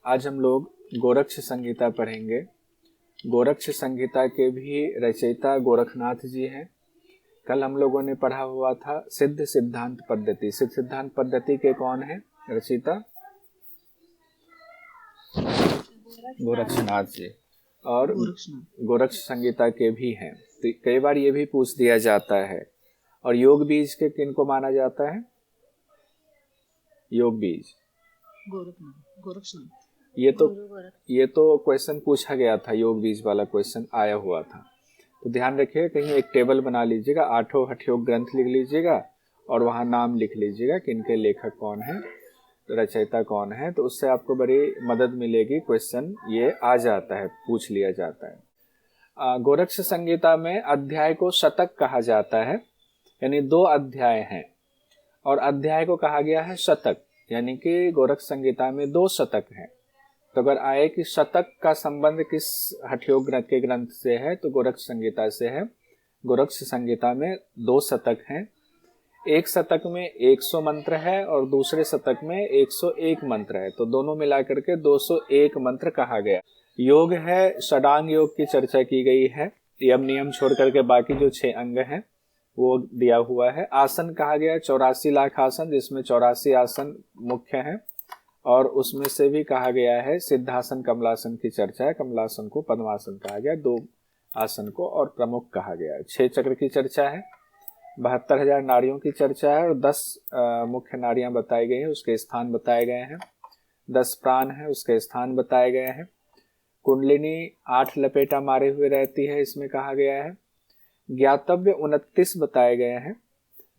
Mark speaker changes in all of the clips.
Speaker 1: आज हम लोग गोरक्ष संहिता पढ़ेंगे। गोरक्ष संहिता के भी रचयिता गोरखनाथ जी हैं। कल हम लोगों ने पढ़ा हुआ था सिद्ध सिद्धांत पद्धति। सिद्ध सिद्धांत पद्धति के कौन है रचयिता? गोरक्षनाथ जी। और गोरक्ष संहिता के भी हैं। तो कई बार ये भी पूछ दिया जाता है। और योग बीज के किनको माना जाता है? योग बीज
Speaker 2: गोरक्षनाथ।
Speaker 1: ये तो क्वेश्चन पूछा गया था, योग बीज वाला क्वेश्चन आया हुआ था। तो ध्यान रखिएगा, कहीं एक टेबल बना लीजिएगा, 8 हठयोग ग्रंथ लिख लीजिएगा और वहाँ नाम लिख लीजिएगा कि इनके लेखक कौन है, रचयिता कौन है। तो उससे आपको बड़ी मदद मिलेगी। क्वेश्चन ये आ जाता है, पूछ लिया जाता है। गोरक्ष संहिता में अध्याय को शतक कहा जाता है, यानी 2 अध्याय हैं और अध्याय को कहा गया है शतक, यानी कि गोरक्ष संहिता में 2 शतक हैं। तो अगर आए कि शतक का संबंध किस हठयोग ग्रंथ के ग्रंथ से है तो गोरक्ष संहिता से है। गोरक्ष संहिता में 2 शतक हैं। एक शतक में 100 मंत्र है और दूसरे शतक में 101 मंत्र है, तो दोनों मिलाकर के 201 मंत्र कहा गया। योग है, षडांग योग की चर्चा की गई है। यम नियम छोड़ करके बाकी जो 6 अंग हैं वो दिया हुआ है। आसन कहा गया 84 लाख आसन, जिसमें 84 आसन मुख्य हैं और उसमें से भी कहा गया है सिद्धासन कमलासन की चर्चा है। कमलासन को पद्मासन कहा गया, 2 आसन को और प्रमुख कहा गया है। 6 चक्र की चर्चा है, 72,000 नाड़ियों की चर्चा है और 10 मुख्य नाड़ियां बताई गई हैं, उसके स्थान बताए गए हैं। 10 प्राण है, उसके स्थान बताए गए हैं। कुंडलिनी 8 लपेटा मारे हुए रहती है, इसमें कहा गया है। ज्ञातव्य 29 बताए गए हैं,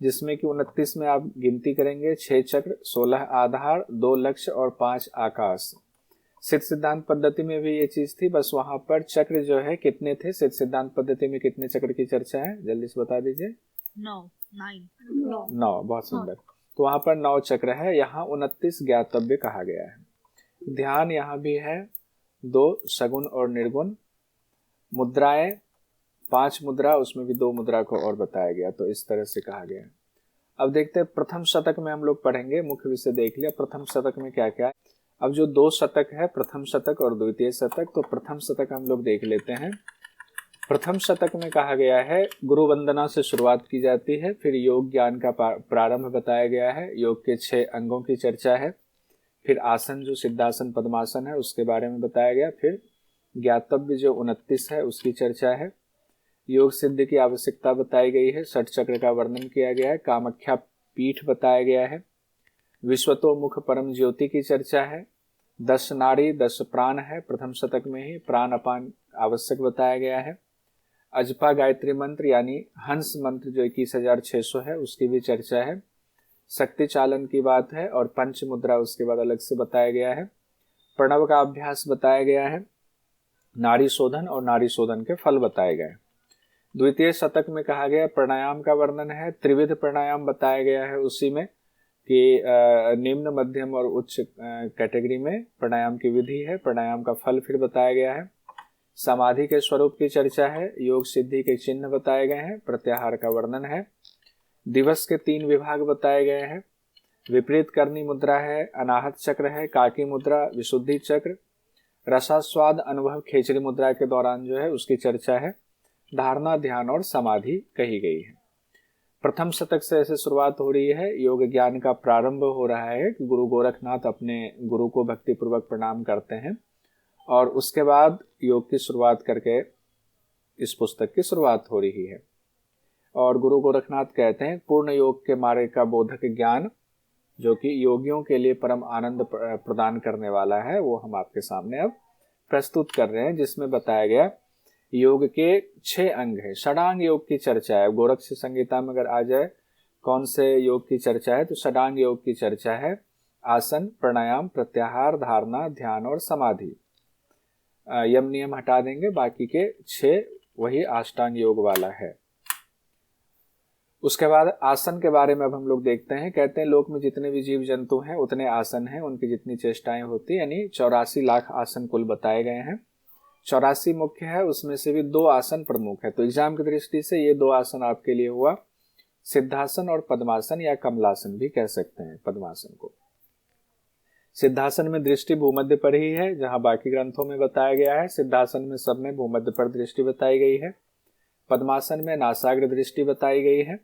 Speaker 1: जिसमें कि 29 में आप गिनती करेंगे 6 चक्र, 16 आधार, 2 लक्ष्य और 5 आकाश। सिद्ध सिद्धांत पद्धति में भी ये चीज थी, बस वहां पर चक्र जो है कितने थे। सिद्ध सिद्धांत पद्धति में कितने चक्र की चर्चा है, जल्दी से बता दीजिए। 9। बहुत सुंदर। तो वहां पर 9 चक्र है, यहाँ 29 ज्ञातव्य कहा गया है। ध्यान यहाँ भी है 2 सगुण और निर्गुण। मुद्राएं 5 मुद्रा, उसमें भी 2 मुद्रा को और बताया गया, तो इस तरह से कहा गया है। अब देखते हैं प्रथम शतक में हम लोग पढ़ेंगे। मुख्य विषय देख लिया, प्रथम शतक में क्या क्या है। अब जो 2 शतक है, प्रथम शतक और द्वितीय शतक, तो प्रथम शतक हम लोग देख लेते हैं। प्रथम शतक में कहा गया है गुरु वंदना से शुरुआत की जाती है, फिर योग ज्ञान का प्रारंभ बताया गया है, योग के 6 अंगों की चर्चा है, फिर आसन जो सिद्धासन पद्मासन है उसके बारे में बताया गया, फिर ज्ञातव्य जो 29 है उसकी चर्चा है, योग सिद्धि की आवश्यकता बताई गई है, 6 चक्र का वर्णन किया गया है, कामाख्या पीठ बताया गया है, विश्वतोमुख परम ज्योति की चर्चा है, 10 नाड़ी 10 प्राण है, प्रथम शतक में ही प्राण अपान आवश्यक बताया गया है। अजपा गायत्री मंत्र यानी हंस मंत्र जो 21,600 है उसकी भी चर्चा है। शक्ति चालन की बात है और पंच मुद्रा उसके बाद अलग से बताया गया है। प्रणव का अभ्यास बताया गया है, नाड़ी शोधन और नाड़ी शोधन के फल बताए गए। द्वितीय शतक में कहा गया प्राणायाम का वर्णन है, त्रिविध प्राणायाम बताया गया है उसी में कि निम्न मध्यम और उच्च कैटेगरी में प्राणायाम की विधि है, प्राणायाम का फल फिर बताया गया है। समाधि के स्वरूप की चर्चा है, योग सिद्धि के चिन्ह बताए गए हैं, प्रत्याहार का वर्णन है, दिवस के 3 विभाग बताए गए हैं, विपरीत करनी मुद्रा है, अनाहत चक्र है, काकी मुद्रा, विशुद्धि चक्र, रसास्वाद अनुभव खेचरी मुद्रा के दौरान जो है उसकी चर्चा है, धारणा ध्यान और समाधि कही गई है। प्रथम शतक से ऐसे शुरुआत हो रही है, योग ज्ञान का प्रारंभ हो रहा है कि गुरु गोरखनाथ अपने गुरु को भक्ति पूर्वक प्रणाम करते हैं और उसके बाद योग की शुरुआत करके इस पुस्तक की शुरुआत हो रही है। और गुरु गोरखनाथ कहते हैं पूर्ण योग के मार्ग का बोधक ज्ञान जो कि योगियों के लिए परम आनंद प्रदान करने वाला है वो हम आपके सामने अब प्रस्तुत कर रहे हैं, जिसमें बताया गया योग के 6 अंग है। षडांग योग की चर्चा है। गोरक्ष संहिता में अगर आ जाए कौन से योग की चर्चा है तो षडांग योग की चर्चा है, आसन, प्राणायाम, प्रत्याहार, धारणा, ध्यान और समाधि। यम नियम हटा देंगे, बाकी के 6 वही अष्टांग योग वाला है। उसके बाद आसन के बारे में अब हम लोग देखते हैं। कहते हैं लोक में जितने भी जीव जंतु हैं उतने आसन हैं, उनकी जितनी चेष्टाएं होती है, यानी 84 लाख आसन कुल बताए गए हैं। 84 मुख्य है, उसमें से भी 2 आसन प्रमुख है। तो एग्जाम की दृष्टि से ये 2 आसन आपके लिए हुआ, सिद्धासन और पद्मासन या कमलासन भी कह सकते हैं पद्मासन को। सिद्धासन में दृष्टि भूमध्य पर ही है, जहां बाकी ग्रंथों में बताया गया है। सिद्धासन में सब में भूमध्य पर दृष्टि बताई गई है। पद्मासन में नासाग्र दृष्टि बताई गई है।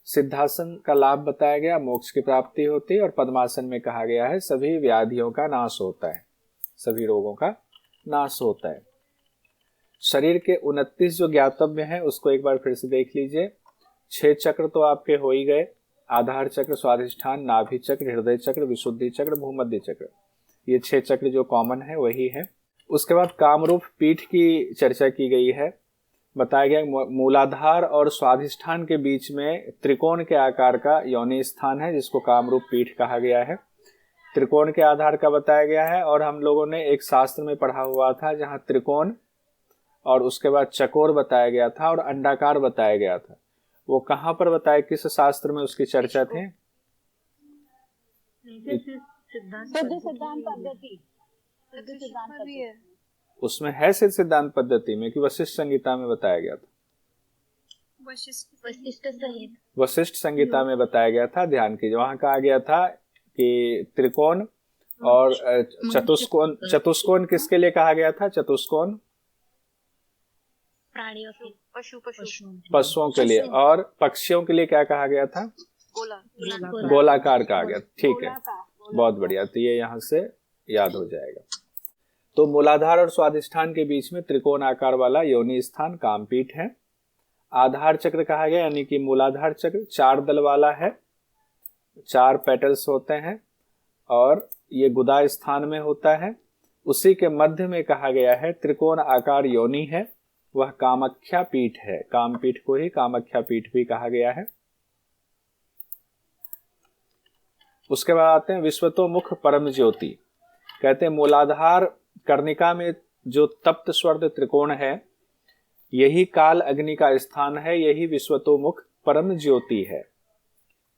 Speaker 1: सिद्धासन का लाभ बताया गया, मोक्ष की प्राप्ति होती है। और पद्मासन में कहा गया है सभी व्याधियों का नाश होता है, सभी रोगों का नाश होता है। शरीर के 29 जो ज्ञातव्य हैं उसको एक बार फिर से देख लीजिए। 6 चक्र तो आपके हो ही गए, आधार चक्र, स्वाधिष्ठान, नाभि चक्र, हृदय चक्र, विशुद्धि चक्र, भूमध्य चक्र, ये 6 चक्र जो कॉमन है वही है। उसके बाद कामरूप पीठ की चर्चा की गई है। बताया गया मूलाधार और स्वाधिष्ठान के बीच में त्रिकोण के आकार का योनि स्थान है, जिसको कामरूप पीठ कहा गया है। त्रिकोण के आधार का बताया गया है। और हम लोगों ने एक शास्त्र में पढ़ा हुआ था जहां त्रिकोण और उसके बाद चकोर बताया गया था और अंडाकार बताया गया था। वो कहां पर बताया, किस शास्त्र में उसकी चर्चा थी? उसमें है सिद्ध सिद्धांत पद्धति में कि वशिष्ठ संहिता में बताया गया था? वशिष्ठ संहिता में बताया गया था। ध्यान कीजिए, वहां कहा गया था कि त्रिकोण और चतुष्कोण, चतुष्कोण किसके लिए कहा गया था? चतुष्कोण
Speaker 2: प्राणियों के,
Speaker 1: पशुओं के लिए। और पक्षियों के लिए क्या कहा गया था? गोलाकार कहा गया। ठीक है, बहुत बढ़िया। तो ये यहाँ से याद हो जाएगा। तो मूलाधार और स्वाधिष्ठान के बीच में त्रिकोण आकार वाला योनि स्थान कामपीठ है। आधार चक्र कहा गया, यानी कि मूलाधार चक्र 4 दल वाला है, 4 पेटल्स होते हैं और ये गुदा स्थान में होता है। उसी के मध्य में कहा गया है त्रिकोण आकार योनि है, वह कामाख्या पीठ है। कामपीठ को ही कामाख्या पीठ भी कहा गया है। उसके बाद आते हैं विश्वतोमुख परम ज्योति। कहते हैं मूलाधार कर्णिका में जो तप्त स्वर्ण त्रिकोण है, यही काल अग्नि का स्थान है, यही विश्वतोमुख परम ज्योति है।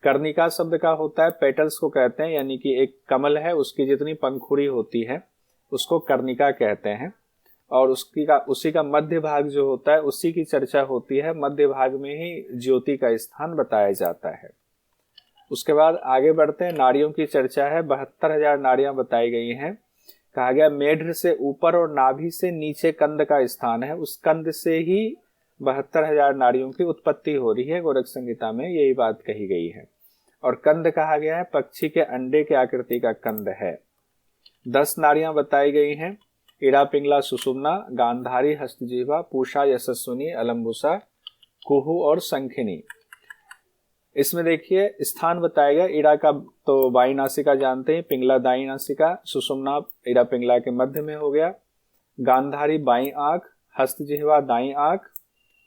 Speaker 1: कर्णिका शब्द का होता है, पेटल्स को कहते हैं, यानी कि एक कमल है उसकी जितनी पंखुड़ी होती है उसको कर्णिका कहते हैं। और उसी का मध्य भाग जो होता है उसी की चर्चा होती है। मध्य भाग में ही ज्योति का स्थान बताया जाता है। उसके बाद आगे बढ़ते हैं, नाड़ियों की चर्चा है। 72,000 नाड़ियां बताई गई हैं। कहा गया मेढ्र से ऊपर और नाभि से नीचे कंद का स्थान है, उस कंद से ही 72,000 नाड़ियों की उत्पत्ति हो रही है। गोरख संहिता में यही बात कही गई है। और कंद कहा गया है पक्षी के अंडे के आकृति का कंद है। 10 नाड़ियां बताई गई हैं। इड़ा, पिंगला, सुषुम्ना, गांधारी, हस्तजीवा, पूषा, यशस्विनी, अलम्बुसा, कुहू और शंखिनी। इसमें देखिए स्थान बताया गया। इड़ा का तो बाई नासिका जानते हैं, पिंगला दाई नासिका, सुषुम्ना इड़ा पिंगला के मध्य में हो गया, गांधारी बाई आंख, हस्तजिह्वा दाई आंख,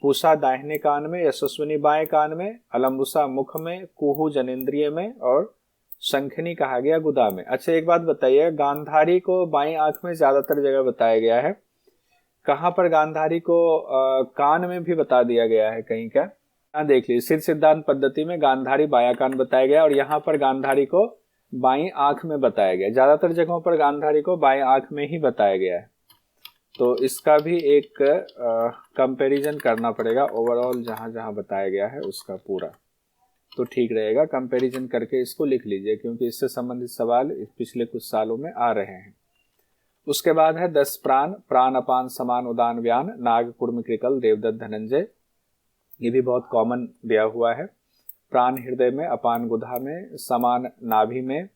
Speaker 1: पूषा दाहिने कान में, यशस्विनी बाएं कान में, अलम्बुसा मुख में, कुहू जनेंद्रिय में और शंखिनी कहा गया गुदा में। अच्छा एक बात बताइए, गांधारी को बाई आंख में ज्यादातर जगह बताया गया है, कहां पर गांधारी को कान में भी बता दिया गया है कहीं का? यहाँ देख लीजिए, सिद्ध सिद्धांत पद्धति में गांधारी बाया कान बताया गया और यहाँ पर गांधारी को बाई आंख में बताया गया। ज्यादातर जगहों पर गांधारी को बाई आंख में ही बताया गया है। तो इसका भी एक कंपैरिजन करना पड़ेगा ओवरऑल, जहां जहां बताया गया है उसका पूरा, तो ठीक रहेगा। कंपैरिजन करके इसको लिख लीजिए, क्योंकि इससे संबंधित सवाल पिछले कुछ सालों में आ रहे हैं। उसके बाद है 10 प्राण, प्राण अपान समान उदान व्यान, नाग कुर्म कृकल देवदत्त धनंजय। ये भी बहुत कॉमन दिया हुआ है। प्राण हृदय में, अपान गुदा में, समान नाभि में,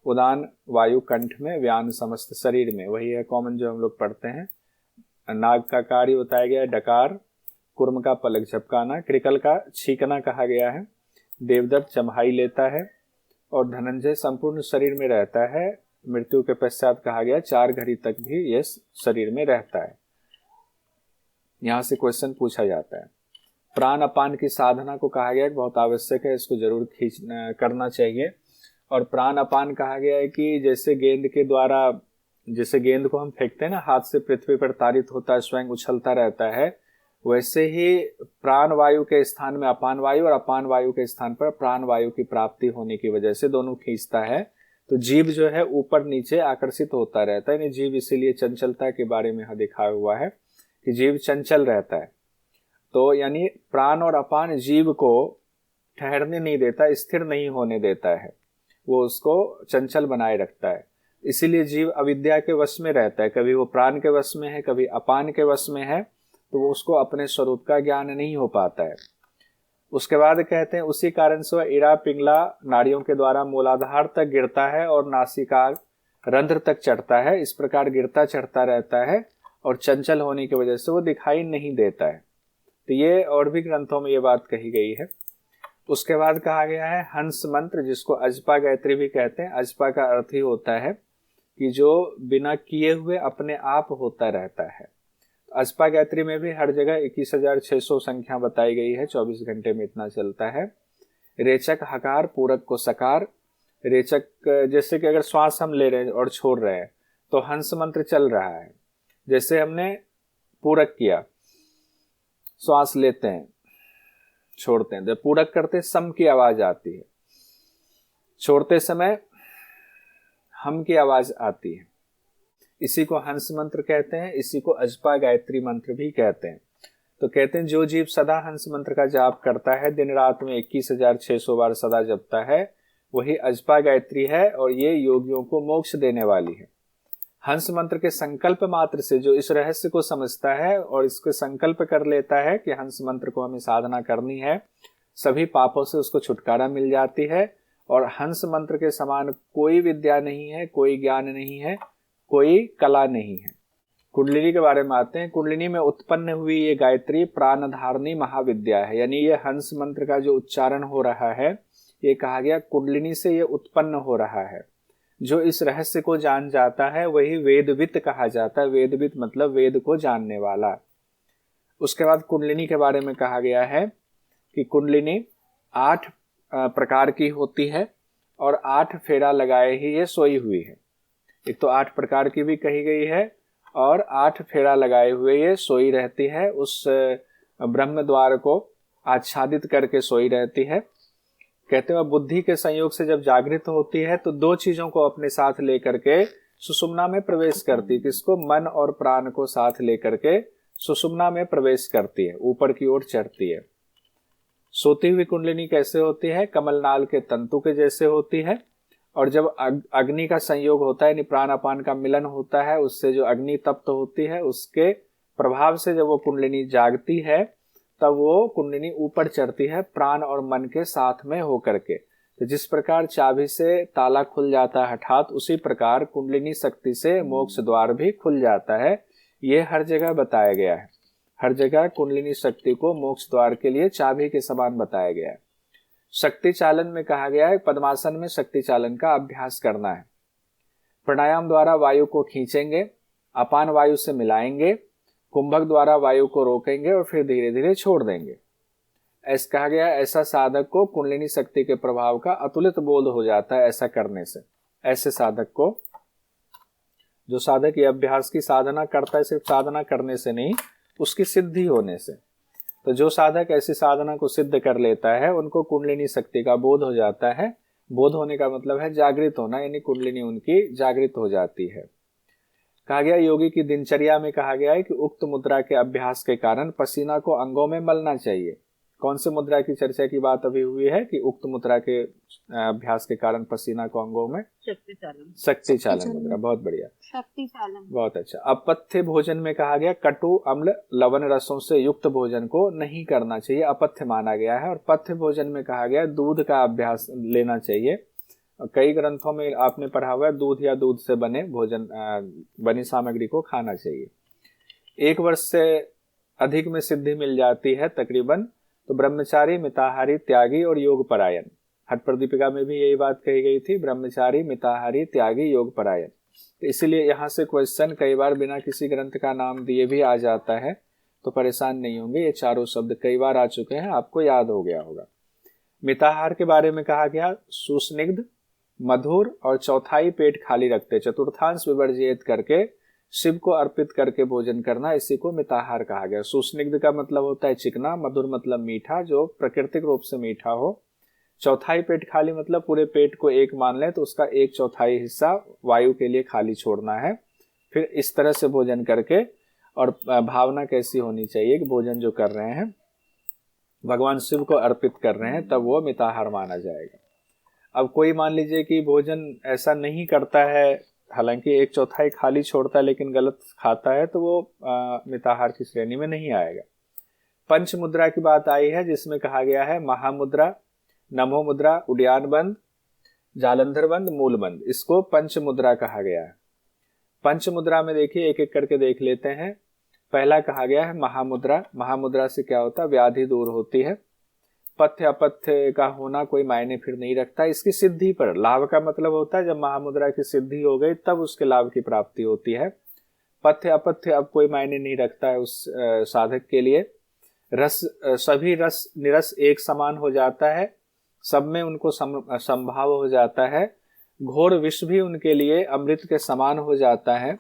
Speaker 1: उदान वायु कंठ में, व्यान समस्त शरीर में। वही है कॉमन जो हम लोग पढ़ते हैं। नाग का कार्य बताया गया है डकार, कुर्म का पलक झपकाना, कृकल का छींकना कहा गया है, देवदत्त चम्हाई लेता है और धनंजय संपूर्ण शरीर में रहता है। मृत्यु के पश्चात कहा गया 4 घड़ी तक भी यह शरीर में रहता है। यहां से क्वेश्चन पूछा जाता है। प्राण अपान की साधना को कहा गया बहुत आवश्यक है, इसको जरूर करना चाहिए। और प्राण अपान कहा गया है कि जैसे गेंद के द्वारा, जैसे गेंद को हम फेंकते हैं ना, हाथ से पृथ्वी पर ताड़ित होता है, स्वयं उछलता रहता है, वैसे ही प्राण वायु के स्थान में अपान वायु और अपान वायु के स्थान पर प्राण वायु की प्राप्ति होने की वजह से दोनों खींचता है। तो जीव जो है ऊपर नीचे आकर्षित होता रहता है। जीव इसीलिए चंचलता के बारे में यहाँ दिखाया हुआ है कि जीव चंचल रहता है। तो यानी प्राण और अपान जीव को ठहरने नहीं देता, स्थिर नहीं होने देता है, वो उसको चंचल बनाए रखता है। इसीलिए जीव अविद्या के वश में रहता है, कभी वो प्राण के वश में है, कभी अपान के वश में है, तो वो उसको अपने स्वरूप का ज्ञान नहीं हो पाता है। उसके बाद कहते हैं उसी कारण से वह इड़ा पिंगला नाड़ियों के द्वारा मूलाधार तक गिरता है और नासिका रंध्र तक चढ़ता है। इस प्रकार गिरता चढ़ता रहता है और चंचल होने की वजह से वो दिखाई नहीं देता है। तो ये और भी ग्रंथों में ये बात कही गई है। उसके बाद कहा गया है हंस मंत्र, जिसको अजपा गायत्री भी कहते हैं। अजपा का अर्थ ही होता है कि जो बिना किए हुए अपने आप होता रहता है। अजपा गायत्री में भी हर जगह 21,600 संख्या बताई गई है, 24 घंटे में इतना चलता है। रेचक हकार, पूरक को सकार। रेचक जैसे कि अगर श्वास हम ले रहे हैं और छोड़ रहे हैं तो हंस मंत्र चल रहा है। जैसे हमने पूरक किया, श्वास लेते हैं छोड़ते हैं, जब पूरक करते सम की आवाज आती है, छोड़ते समय हम की आवाज आती है। इसी को हंस मंत्र कहते हैं, इसी को अजपा गायत्री मंत्र भी कहते हैं। तो कहते हैं जो जीव सदा हंस मंत्र का जाप करता है, दिन रात में 21,600 बार सदा जपता है, वही अजपा गायत्री है और ये योगियों को मोक्ष देने वाली है। हंस मंत्र के संकल्प मात्र से जो इस रहस्य को समझता है और इसके संकल्प कर लेता है कि हंस मंत्र को हमें साधना करनी है, सभी पापों से उसको छुटकारा मिल जाती है। और हंस मंत्र के समान कोई विद्या नहीं है, कोई ज्ञान नहीं है, कोई कला नहीं है। कुंडलिनी के बारे में आते हैं। कुंडलिनी में उत्पन्न हुई ये गायत्री प्राणधारणी महाविद्या है। यानी ये हंस मंत्र का जो उच्चारण हो रहा है, ये कहा गया कुंडलिनी से ये उत्पन्न हो रहा है। जो इस रहस्य को जान जाता है वही वेदवित कहा जाता है। वेदवित मतलब वेद को जानने वाला। उसके बाद कुंडलिनी के बारे में कहा गया है कि कुंडलिनी 8 प्रकार की होती है और 8 फेरा लगाए ही ये सोई हुई है। एक तो 8 प्रकार की भी कही गई है और 8 फेरा लगाए हुए ये सोई रहती है। उस ब्रह्म द्वार को आच्छादित करके सोई रहती है। कहते हैं बुद्धि के संयोग से जब जागृत होती है तो 2 चीजों को अपने साथ लेकर के सुषुम्ना में प्रवेश करती है। किसको? मन और प्राण को साथ लेकर के सुषुम्ना में प्रवेश करती है, ऊपर की ओर चढ़ती है। सोती हुई कुंडलिनी कैसे होती है? कमलनाल के तंतु के जैसे होती है। और जब अग्नि का संयोग होता है, यानी प्राण अपान का मिलन होता है, उससे जो अग्नि तप्त होती है, उसके प्रभाव से जब वो कुंडलिनी जागती है तब वो कुंडलिनी ऊपर चढ़ती है प्राण और मन के साथ में होकर के। तो जिस प्रकार चाबी से ताला खुल जाता है हठात, उसी प्रकार कुंडलिनी शक्ति से मोक्ष द्वार भी खुल जाता है। ये हर जगह बताया गया है। हर जगह कुंडलिनी शक्ति को मोक्ष द्वार के लिए चाबी के समान बताया गया है। शक्ति चालन में कहा गया है पद्मासन में शक्ति चालन का अभ्यास करना है। प्राणायाम द्वारा वायु को खींचेंगे, अपान वायु से मिलाएंगे, कुंभक द्वारा वायु को रोकेंगे और फिर धीरे धीरे छोड़ देंगे। ऐसा कहा गया ऐसा साधक को कुंडलिनी शक्ति के प्रभाव का अतुलित बोध हो जाता है। ऐसा करने से, ऐसे साधक को, जो साधक ये अभ्यास की साधना करता है, सिर्फ साधना करने से नहीं, उसकी सिद्धि होने से। तो जो साधक ऐसी साधना को सिद्ध कर लेता है उनको कुंडलिनी शक्ति का बोध हो जाता है। बोध होने का मतलब है जागृत होना, यानी कुंडलिनी उनकी जागृत हो जाती है। कहा गया योगी की दिनचर्या में कहा गया है कि उक्त मुद्रा के अभ्यास के कारण पसीना को अंगों में मलना चाहिए। कौन से मुद्रा की चर्चा की बात अभी हुई है कि उक्त मुद्रा के अभ्यास के कारण पसीना को अंगों में? शक्ति चालन मुद्रा। बहुत बढ़िया, शक्ति चालन, बहुत अच्छा। अब अपथ्य भोजन में कहा गया कटु अम्ल लवण रसों से युक्त भोजन को नहीं करना चाहिए, अपथ्य माना गया है। और पथ्य भोजन में कहा गया दूध का अभ्यास लेना चाहिए। कई ग्रंथों में आपने पढ़ा हुआ है दूध या दूध से बने भोजन, बनी सामग्री को खाना चाहिए। 1 वर्ष से अधिक में सिद्धि मिल जाती है तकरीबन, तो ब्रह्मचारी, मिताहारी, त्यागी और योग परायण। हठ प्रदीपिका में भी यही बात कही गई थी, ब्रह्मचारी, मिताहारी, त्यागी, योग परायण। तो इसीलिए यहाँ से क्वेश्चन कई बार बिना किसी ग्रंथ का नाम दिए भी आ जाता है, तो परेशान नहीं होंगे। ये चारों शब्द कई बार आ चुके हैं, आपको याद हो गया होगा। मिताहार के बारे में कहा गया सुस्निग्ध, मधुर और चौथाई पेट खाली रखते, चतुर्थांश विवर्जित करके शिव को अर्पित करके भोजन करना, इसी को मिताहार कहा गया। सुस्निग्ध का मतलब होता है चिकना, मधुर मतलब मीठा, जो प्राकृतिक रूप से मीठा हो। चौथाई पेट खाली मतलब पूरे पेट को एक मान लें तो उसका 1/4 हिस्सा वायु के लिए खाली छोड़ना है। फिर इस तरह से भोजन करके, और भावना कैसी होनी चाहिए कि भोजन जो कर रहे हैं भगवान शिव को अर्पित कर रहे हैं, तब वो मिताहार माना जाएगा। अब कोई मान लीजिए कि भोजन ऐसा नहीं करता है, हालांकि 1/4 खाली छोड़ता है लेकिन गलत खाता है तो वो मिताहार की श्रेणी में नहीं आएगा। पंच मुद्रा की बात आई है जिसमें कहा गया है महामुद्रा, नमो मुद्रा, उड्यान बंद, जालंधर बंद, मूल बंद, इसको पंच मुद्रा कहा गया है। पंच मुद्रा में देखिए एक एक करके देख लेते हैं। पहला कहा गया है महामुद्रा। महामुद्रा से क्या होता है? व्याधि दूर होती है। पथ्य अपथ्य का होना कोई मायने फिर नहीं रखता, इसकी सिद्धि पर लाभ का मतलब होता है जब महामुद्रा की सिद्धि हो गई तब उसके लाभ की प्राप्ति होती है। पथ्य अपथ्य अब कोई मायने नहीं रखता है उस साधक के लिए। रस, सभी रस निरस एक समान हो जाता है, सब में उनको संभाव हो जाता है। घोर विष भी उनके लिए अमृत के समान हो जाता है।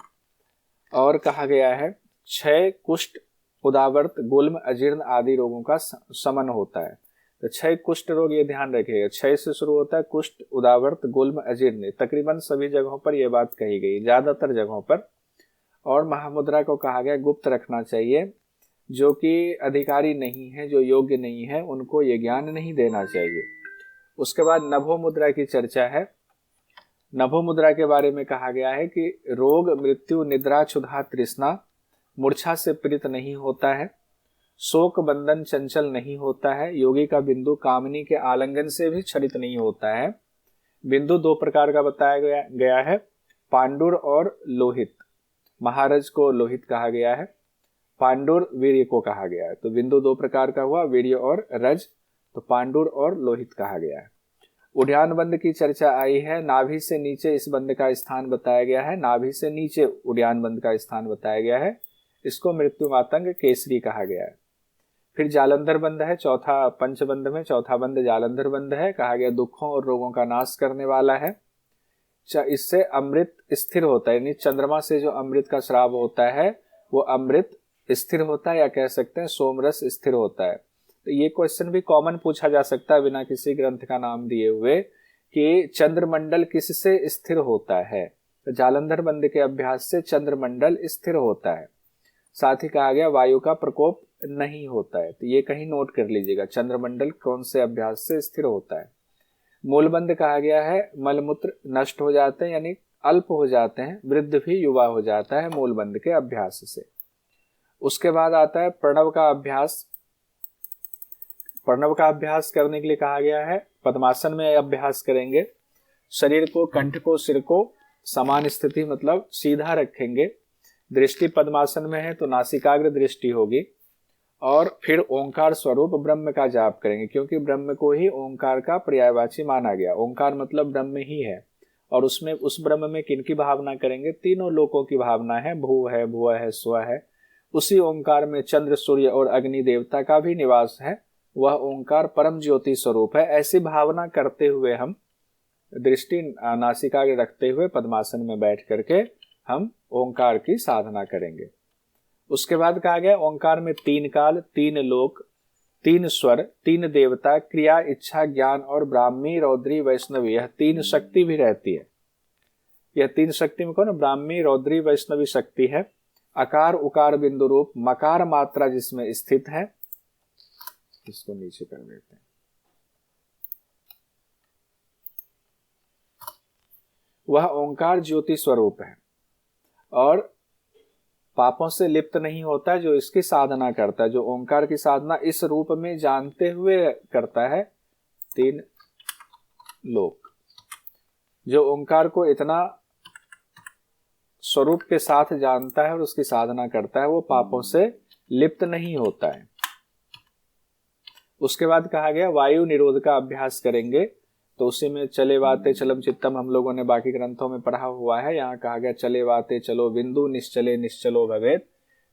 Speaker 1: और कहा गया है क्षय, कुष्ठ, उदावर्त, गुल्म, अजीर्ण आदि रोगों का शमन होता है। तो क्षय कुष्ठ रोग ये ध्यान रखिएगा, क्षय से शुरू होता है, कुष्ठ, उदावर्त, गुल्म, अजीर्ण, तकरीबन सभी जगहों पर यह बात कही गई, ज्यादातर जगहों पर। और महामुद्रा को कहा गया गुप्त रखना चाहिए, जो कि अधिकारी नहीं है, जो योग्य नहीं है, उनको ये ज्ञान नहीं देना चाहिए। उसके बाद नभो मुद्रा की चर्चा है। नभो मुद्रा के बारे में कहा गया है कि रोग, मृत्यु, निद्रा, क्षुधा, तृष्णा, मूर्छा से पीड़ित नहीं होता है, शोक, बंधन, चंचल नहीं होता है। योगी का बिंदु कामनी के आलिंगन से भी क्षरित नहीं होता है। बिंदु दो प्रकार का बताया गया है, पांडुर और लोहित। महारज को लोहित कहा गया है, पांडुर वीर्य को कहा गया है। तो बिंदु दो प्रकार का हुआ, वीर्य और रज, तो पांडुर और लोहित कहा गया है। उड्यान बंद की चर्चा आई है। नाभि से नीचे इस बंद का स्थान बताया गया है, नाभि से नीचे उड्यान बंद का स्थान बताया गया है। इसको मृत्यु मातंग केसरी कहा गया है। फिर जालंधर बंद है, चौथा पंचबंद में चौथा बंद जालंधर बंद है। कहा गया दुखों और रोगों का नाश करने वाला है। इससे अमृत स्थिर होता है, यानी चंद्रमा से जो अमृत का श्राव होता है वो अमृत स्थिर होता है, या कह सकते हैं सोमरस स्थिर होता है। तो ये क्वेश्चन भी कॉमन पूछा जा सकता है बिना किसी ग्रंथ का नाम दिए हुए कि चंद्रमंडल किससे स्थिर होता है। तो जालंधर बंद के अभ्यास से चंद्रमंडल स्थिर होता है। साथ ही कहा गया वायु का प्रकोप नहीं होता है। तो ये कहीं नोट कर लीजिएगा, चंद्रमंडल कौन से अभ्यास से स्थिर होता है। मूलबंद कहा गया है मलमूत्र नष्ट हो जाते हैं, यानी अल्प हो जाते हैं, वृद्ध भी युवा हो जाता है मूलबंद के अभ्यास से। उसके बाद आता है प्रणव का अभ्यास। प्रणव का अभ्यास करने के लिए कहा गया है पद्मासन में अभ्यास करेंगे। शरीर को, कंठ को, सिर को समान स्थिति मतलब सीधा रखेंगे। दृष्टि पद्मासन में है तो नासिकाग्र दृष्टि होगी। और फिर ओंकार स्वरूप ब्रह्म का जाप करेंगे, क्योंकि ब्रह्म को ही ओंकार का पर्यायवाची माना गया। ओंकार मतलब ब्रह्म ही है। और उसमें उस ब्रह्म में किनकी भावना करेंगे? तीनों लोकों की भावना है, भू है, भुव है, स्व है। उसी ओंकार में चंद्र, सूर्य और अग्नि देवता का भी निवास है। वह ओंकार परम ज्योति स्वरूप है। ऐसी भावना करते हुए हम दृष्टि नासिकाग्र रखते हुए पद्मासन में बैठ करके हम ओंकार की साधना करेंगे। उसके बाद कहा गया ओंकार में 3 काल, 3 लोक, 3 स्वर, 3 देवता, क्रिया, इच्छा, ज्ञान और ब्राह्मी, रौद्री, वैष्णवी, यह 3 शक्ति भी रहती है। यह 3 शक्ति में कौन? ब्राह्मी, रौद्री, वैष्णवी शक्ति है। आकार, उकार, बिंदु रूप, मकार मात्रा जिसमें स्थित है। इसको नीचे कर देते हैं। वह ओंकार ज्योति स्वरूप है और पापों से लिप्त नहीं होता है। जो इसकी साधना करता है, जो ओंकार की साधना इस रूप में जानते हुए करता है, 3 लोक, जो ओंकार को इतना स्वरूप के साथ जानता है और उसकी साधना करता है, वो पापों से लिप्त नहीं होता है। उसके बाद कहा गया वायु निरोध का अभ्यास करेंगे। तो उसी में चले वाते चलम चित्तम हम लोगों ने बाकी ग्रंथों में पढ़ा हुआ है। यहाँ कहा गया चले वाते चलो बिंदु, निश्चले निश्चलो भवेत,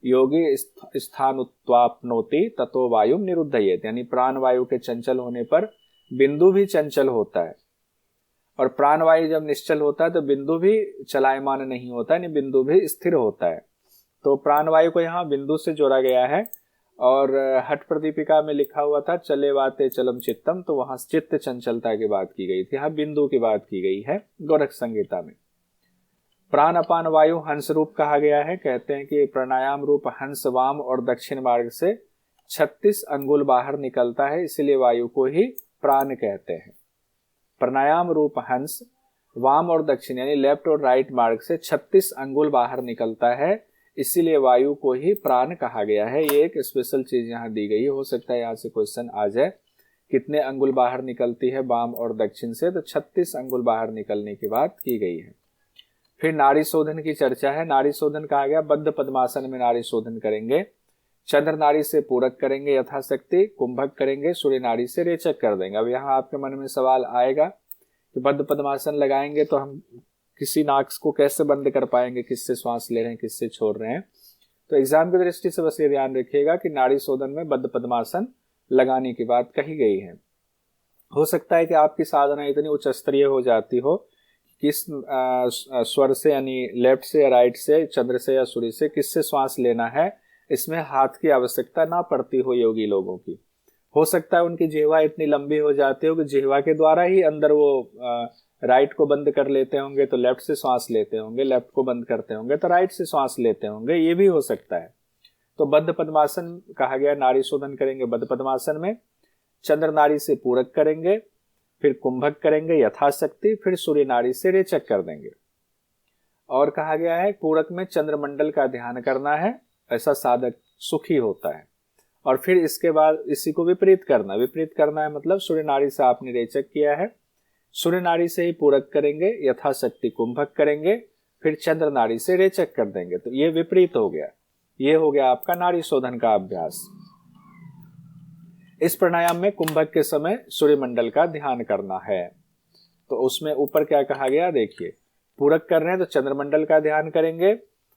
Speaker 1: योगी स्थान उत्वापनोति ततो वायु निरुद्धयेत। यानी प्राण वायु के चंचल होने पर बिंदु भी चंचल होता है, और प्राण वायु जब निश्चल होता है तो बिंदु भी चलायमान नहीं होता, यानी बिंदु भी स्थिर होता है। तो प्राण वायु को यहाँ बिंदु से जोड़ा गया है। और हठ प्रदीपिका में लिखा हुआ था चले वाते चलम चित्तम, तो वहां चित्त चंचलता की बात की गई थी, यहाँ बिंदु की बात की गई है गोरख संहिता में। प्राण अपान वायु हंस रूप कहा गया है। कहते हैं कि प्राणायाम रूप हंस वाम और दक्षिण मार्ग से 36 अंगुल बाहर निकलता है, इसलिए वायु को ही प्राण कहते हैं। प्राणायाम रूप हंस वाम और दक्षिण यानी लेफ्ट और राइट मार्ग से 36 अंगुल बाहर निकलता है, इसीलिए वायु को ही प्राण कहा गया है। ये एक स्पेशल चीज यहाँ दी गई है, हो सकता है यहाँ से क्वेश्चन आ जाए। कितने अंगुल बाहर निकलती है वाम और दक्षिण से, तो 36 अंगुल बाहर निकलने की बात की गई है। फिर नाड़ी शोधन की चर्चा है। नाड़ी शोधन कहा गया बद्ध पद्मासन में नाड़ी शोधन करेंगे, चंद्र नाड़ी से पूरक करेंगे यथाशक्ति, कुंभक करेंगे, सूर्य नाड़ी से रेचक कर देंगे। अब यहाँ आपके मन में सवाल आएगा कि बद्ध पद्मासन लगाएंगे तो हम किसी नाक को कैसे बंद कर पाएंगे, किससे श्वास ले रहे हैं किससे छोड़ रहे हैं। तो एग्जाम की दृष्टि से बस ये ध्यान रखिएगा कि नाड़ी शोधन में बद्ध पद्मासन लगाने की बात कही गई है। हो सकता है कि आपकी साधना इतनी उच्च स्तरीय हो जाती हो, किस स्वर से यानी लेफ्ट से या राइट से, चंद्र से या सूर्य से, किससे श्वास लेना है, इसमें हाथ की आवश्यकता ना पड़ती हो योगी लोगों की। हो सकता है उनकी जिह्वा इतनी लंबी हो जाती हो कि जिह्वा के द्वारा ही अंदर वो राइट को बंद कर लेते होंगे तो लेफ्ट से श्वास लेते होंगे, लेफ्ट को बंद करते होंगे तो राइट से श्वास लेते होंगे, ये भी हो सकता है। तो बद्ध पद्मासन कहा गया, नाड़ी शोधन करेंगे बद्ध पद्मासन में, चंद्र नाड़ी से पूरक करेंगे, फिर कुंभक करेंगे यथाशक्ति, फिर सूर्य नाड़ी से रेचक कर देंगे। और कहा गया है पूरक में चंद्रमंडल का ध्यान करना है, ऐसा साधक सुखी होता है। और फिर इसके बाद इसी को विपरीत करना है मतलब सूर्य नाड़ी से आपने रेचक किया है, सूर्य नाड़ी से ही पूरक करेंगे, यथाशक्ति कुंभक करेंगे, फिर चंद्र नाड़ी से रेचक कर देंगे। तो ये विपरीत हो गया, ये हो गया आपका नाड़ी शोधन का अभ्यास। इस प्राणायाम में कुंभक के समय सूर्यमंडल का ध्यान करना है। तो उसमें ऊपर क्या कहा गया देखिए, पूरक कर रहे हैं तो चंद्रमंडल का ध्यान करेंगे,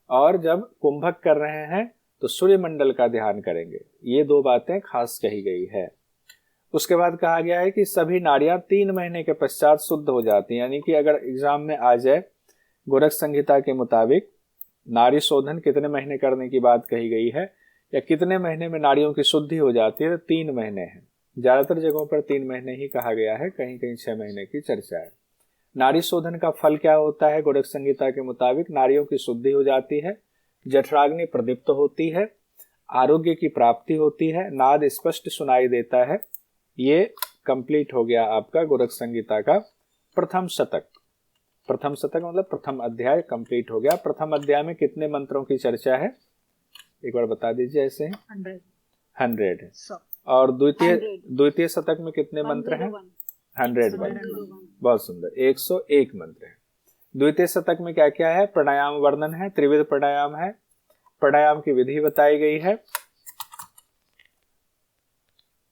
Speaker 1: और जब कुंभक कर रहे हैं तो सूर्यमंडल का ध्यान करेंगे। ये दो बातें खास कही गई है। उसके बाद कहा गया है कि सभी नाड़ियां 3 महीने के पश्चात शुद्ध हो जाती हैं, यानी कि अगर एग्जाम में आ जाए गोरख संहिता के मुताबिक नाड़ी शोधन कितने महीने करने की बात कही गई है, या कितने महीने में नाड़ियों की शुद्धि हो जाती है, तो 3 महीने है। ज्यादातर जगहों पर 3 महीने ही कहा गया है, कहीं कहीं 6 महीने की चर्चा है। नाड़ी शोधन का फल क्या होता है गोरख संहिता के मुताबिक, नाड़ियों की शुद्धि हो जाती है, जठराग्नि प्रदीप्त होती है, आरोग्य की प्राप्ति होती है, नाद स्पष्ट सुनाई देता है। ये कंप्लीट हो गया आपका गोरख संहिता का प्रथम शतक। प्रथम शतक मतलब प्रथम अध्याय कंप्लीट हो गया। प्रथम अध्याय में कितने मंत्रों की चर्चा है एक बार बता दीजिए। ऐसे 100 है। और द्वितीय शतक में कितने मंत्र हैं? 101। बहुत सुंदर, 101 मंत्र है। द्वितीय शतक में क्या क्या है? प्राणायाम वर्णन है, त्रिविध प्राणायाम है, प्राणायाम की विधि बताई गई है,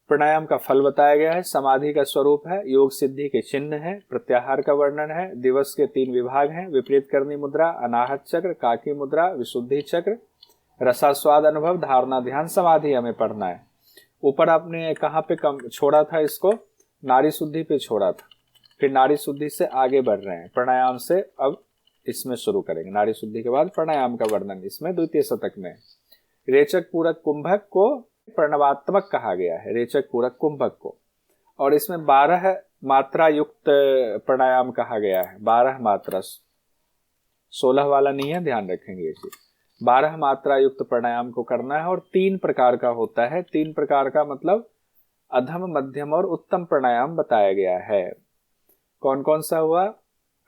Speaker 1: प्राणायाम का फल बताया गया है, समाधि का स्वरूप है, योग सिद्धि के चिन्ह है, प्रत्याहार का वर्णन है, दिवस के 3 विभाग हैं, विपरीत करनी मुद्रा, अनाहत चक्र, काकी मुद्रा, विशुद्धि चक्र, रसास्वाद अनुभव, धारणा ध्यान, समाधि हमें पढ़ना है। ऊपर आपने कहाँ पे छोड़ा था इसको? नाड़ी शुद्धि पे छोड़ा था। फिर नाड़ी शुद्धि से आगे बढ़ रहे हैं, प्राणायाम से अब इसमें शुरू करेंगे। नाड़ी शुद्धि के बाद प्राणायाम का वर्णन इसमें द्वितीय शतक में। रेचक पूरक कुंभक को प्रणवात्मक कहा गया है, रेचक पूरक कुंभक को। और इसमें 12 मात्रा युक्त प्राणायाम कहा गया है। 12 मात्रा, 16 वाला नहीं है, ध्यान रखेंगे इसे। 12 मात्रा युक्त प्राणायाम को करना है और 3 प्रकार का होता है। 3 प्रकार का मतलब अधम, मध्यम और उत्तम प्राणायाम बताया गया है। कौन कौन सा हुआ?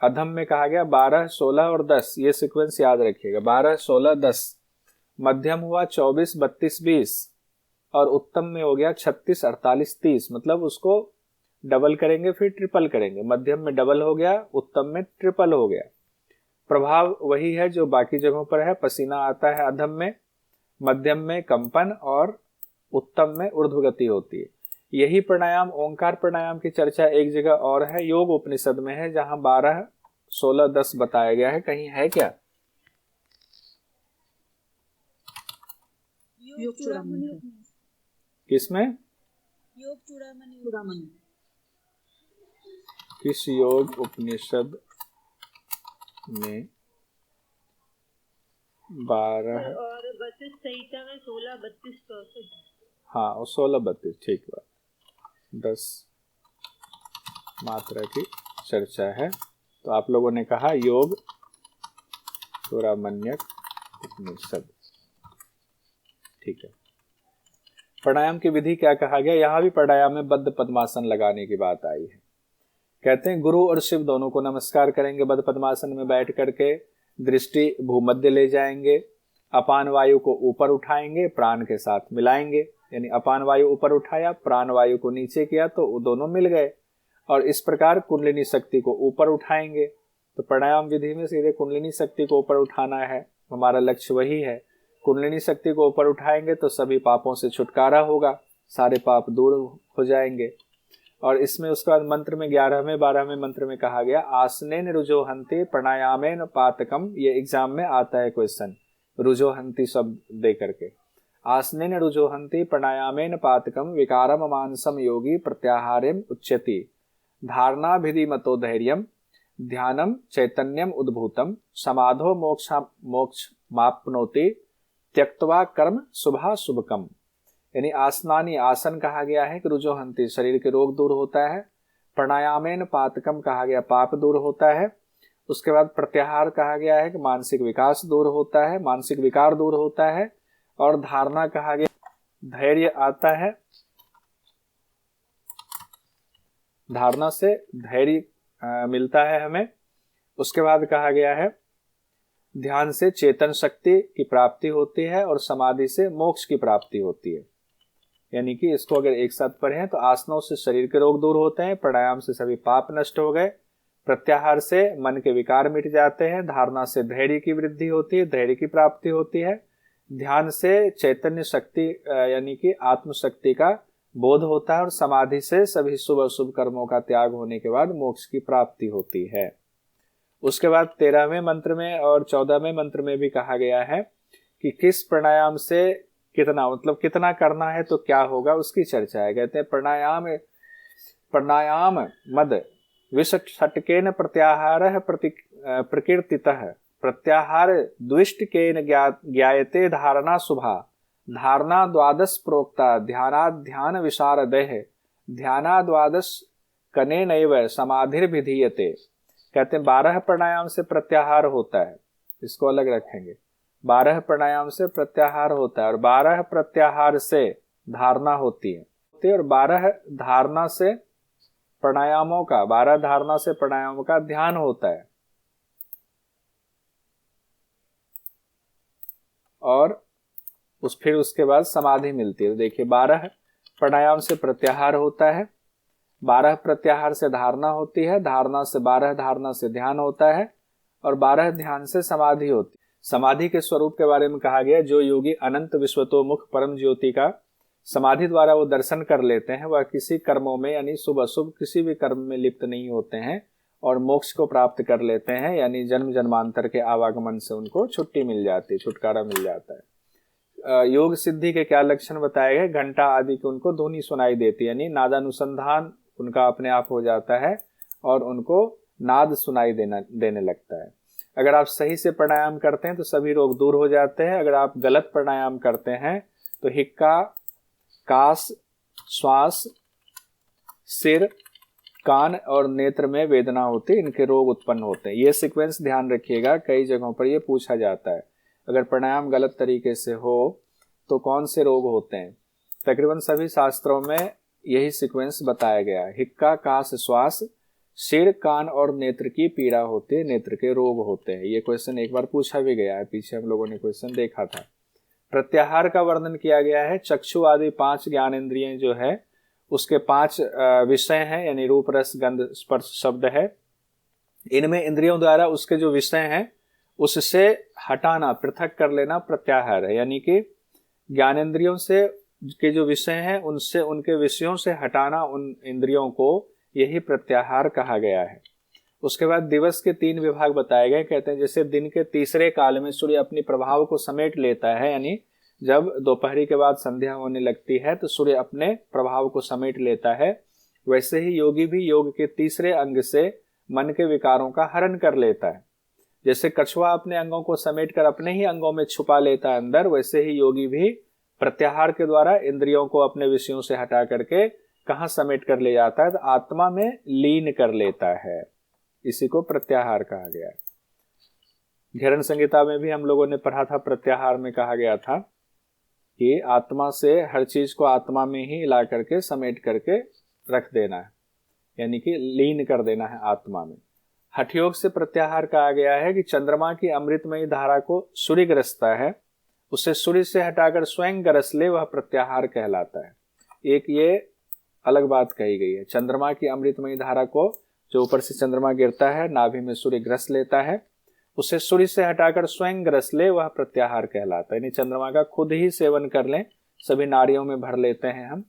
Speaker 1: अधम में कहा गया 12, 16 और 10, ये सीक्वेंस याद रखिएगा। 12, 16, 10। मध्यम हुआ 24, 32, 20 और उत्तम में हो गया 36, 48, 30। मतलब उसको डबल करेंगे फिर ट्रिपल करेंगे। मध्यम में डबल हो गया, उत्तम में ट्रिपल हो गया। प्रभाव वही है जो बाकी जगहों पर है। पसीना आता है अधम में, मध्यम में कंपन और उत्तम में ऊर्ध्वगति होती है। यही प्राणायाम ओंकार प्राणायाम की चर्चा एक जगह और है, योग उपनिषद में है, जहां 12, 16, 10 बताया गया है। कहीं है क्या? किसमें? योग चूड़ामणि। किस योग उपनिषद में 12
Speaker 2: और वशिष्ठ संहिता में 16, 32, 64।
Speaker 1: हाँ, और 16, 32 ठीक बात। 10 मात्रा की चर्चा है। तो आप लोगों ने कहा योग चूड़ामण्यक उपनिषद, ठीक है। प्राणायाम की विधि क्या कहा गया? यहां भी प्राणायाम में बद्ध पद्मासन लगाने की बात आई है। कहते हैं गुरु और शिव दोनों को नमस्कार करेंगे, बद्ध पद्मासन में बैठ करके दृष्टि भूमध्य ले जाएंगे, अपान वायु को ऊपर उठाएंगे, प्राण के साथ मिलाएंगे, यानी अपान वायु ऊपर उठाया, प्राण वायु को नीचे किया तो वो दोनों मिल गए, और इस प्रकार कुंडलिनी शक्ति को ऊपर उठाएंगे। तो प्राणायाम विधि में सीधे कुंडलिनी शक्ति को ऊपर उठाना है, हमारा लक्ष्य वही है। कुंडलिनी शक्ति को ऊपर उठाएंगे तो सभी पापों से छुटकारा होगा, सारे पाप दूर हो जाएंगे। और इसमें उसके बाद मंत्र में 11वें 12वें मंत्र में कहा गया आसनेन रुजोहन्ति प्राणायामेन पातकम। ये एग्जाम में आता है क्वेश्चन, रुजोहन्ति शब्द दे करके। आसनेन रुजोहन्ति प्राणायामेन पातकम विकारम मानसम योगी प्रत्याहारेम उच्यति धारणा भिधि मतो धैर्यम ध्यानम चैतन्यम उद्भूतम समाधो मोक्ष माप्नोति त्यक्त्वा कर्म शुभा शुभकम। यानी आसनानी, आसन कहा गया है कि रुजोहन्ति शरीर के रोग दूर होता है, प्राणायामेन पातकम कहा गया पाप दूर होता है, उसके बाद प्रत्याहार कहा गया है कि मानसिक विकास दूर होता है, मानसिक विकार दूर होता है, और धारणा कहा गया धैर्य आता है, धारणा से धैर्य मिलता है हमें। उसके बाद कहा गया है ध्यान से चेतन शक्ति की प्राप्ति होती है और समाधि से मोक्ष की प्राप्ति होती है। यानी कि इसको अगर एक साथ पढ़ें तो आसनों से शरीर के रोग दूर होते हैं, प्राणायाम से सभी पाप नष्ट हो गए, प्रत्याहार से मन के विकार मिट जाते हैं, धारणा से धैर्य की वृद्धि होती है, धैर्य की प्राप्ति होती है, ध्यान से चैतन्य शक्ति यानी कि आत्मशक्ति का बोध होता है, और समाधि से सभी शुभ अशुभ कर्मों का त्याग होने के बाद मोक्ष की प्राप्ति होती है। उसके बाद 13वें मंत्र में और 14वें मंत्र में भी कहा गया है कि किस प्राणायाम से कितना, मतलब कितना करना है तो क्या होगा, उसकी चर्चा है। कहते हैं प्राणायाम मद विषटकेन प्रत्याहार प्रकीर्तितः प्रत्याहार द्विष्टकेन ज्ञायते धारणा शुभा धारणा द्वादश प्रोक्ता ध्यान विशारदेह ध्यानाद्वादश कनेनैव समाधिर्विधीयते। कहते हैं 12 प्राणायाम से प्रत्याहार होता है, इसको अलग रखेंगे। 12 प्राणायाम से प्रत्याहार होता है और 12 प्रत्याहार से धारणा होती है, और 12 धारणा से प्राणायामों का 12 धारणा से प्राणायामों का ध्यान होता है। और फिर उसके बाद समाधि मिलती है। देखिए 12 प्राणायाम से प्रत्याहार होता है, 12 प्रत्याहार से धारणा होती है, धारणा से 12 धारणा से ध्यान होता है, और 12 ध्यान से समाधि होती है। समाधि के स्वरूप के बारे में कहा गया जो योगी अनंत विश्वतोमुख परम ज्योति का समाधि द्वारा वो दर्शन कर लेते हैं, वह किसी कर्मों में यानी शुभ अशुभ किसी भी कर्म में लिप्त नहीं होते हैं और मोक्ष को प्राप्त कर लेते हैं, यानी जन्म जन्मांतर के आवागमन से उनको छुट्टी मिल जाती है, छुटकारा मिल जाता है। योग सिद्धि के क्या लक्षण बताए गए, घंटा आदि की उनको ध्वनि सुनाई देती है, यानी नादानुसंधान उनका अपने आप हो जाता है और उनको नाद सुनाई देने लगता है। अगर आप सही से प्राणायाम करते हैं तो सभी रोग दूर हो जाते हैं। अगर आप गलत प्राणायाम करते हैं तो हिक्का, कास, श्वास, सिर, कान और नेत्र में वेदना होती है, इनके रोग उत्पन्न होते हैं। ये सीक्वेंस ध्यान रखिएगा, कई जगहों पर ये पूछा जाता है। अगर प्राणायाम गलत तरीके से हो तो कौन से रोग होते हैं। तकरीबन सभी शास्त्रों में यही सीक्वेंस बताया गया है। हिक्का, कास, श्वास, सिर, कान और नेत्र की पीड़ा होती है, नेत्र के रोग होते हैं। ये क्वेश्चन एक बार पूछा भी गया है, पीछे हम लोगों ने क्वेश्चन देखा था। प्रत्याहार का वर्णन किया गया है। चक्षु आदि 5 ज्ञानेंद्रियां जो है उसके 5 विषय हैं, यानी रूप, रस, गंध, स्पर्श, शब्द है। इनमें इंद्रियों द्वारा उसके जो विषय हैं उससे हटाना, पृथक कर लेना प्रत्याहार है। यानी कि ज्ञानेंद्रियों से के जो विषय हैं उनसे, उनके विषयों से हटाना उन इंद्रियों को, यही प्रत्याहार कहा गया है। उसके बाद दिवस के 3 विभाग बताए गए। कहते हैं जैसे दिन के तीसरे काल में सूर्य अपनी प्रभाव को समेट लेता है, यानी जब दोपहरी के बाद संध्या होने लगती है तो सूर्य अपने प्रभाव को समेट लेता है, वैसे ही योगी भी योग के तीसरे अंग से मन के विकारों का हरण कर लेता है। जैसे कछुआ अपने अंगों को समेट कर अपने ही अंगों में छुपा लेता है अंदर, वैसे ही योगी भी प्रत्याहार के द्वारा इंद्रियों को अपने विषयों से हटा करके कहाँ समेट कर ले जाता है, तो आत्मा में लीन कर लेता है। इसी को प्रत्याहार कहा गया है। घेरन संहिता में भी हम लोगों ने पढ़ा था, प्रत्याहार में कहा गया था कि आत्मा से हर चीज को आत्मा में ही ला करके समेट करके रख देना है। यानी कि लीन कर देना है आत्मा में। हठ योग से प्रत्याहार कहा गया है कि चंद्रमा की अमृतमयी धारा को सूर्य ग्रसता है, उसे सूर्य से हटाकर स्वयं ग्रस ले, वह प्रत्याहार कहलाता है। एक ये अलग बात कही गई है, चंद्रमा की अमृतमयी धारा को जो ऊपर से चंद्रमा गिरता है, नाभि में सूर्य ग्रस लेता है, उसे सूर्य से हटाकर स्वयं ग्रस ले, वह प्रत्याहार कहलाता है। यानी चंद्रमा का खुद ही सेवन कर लें, सभी नाड़ियों में भर लेते हैं हम।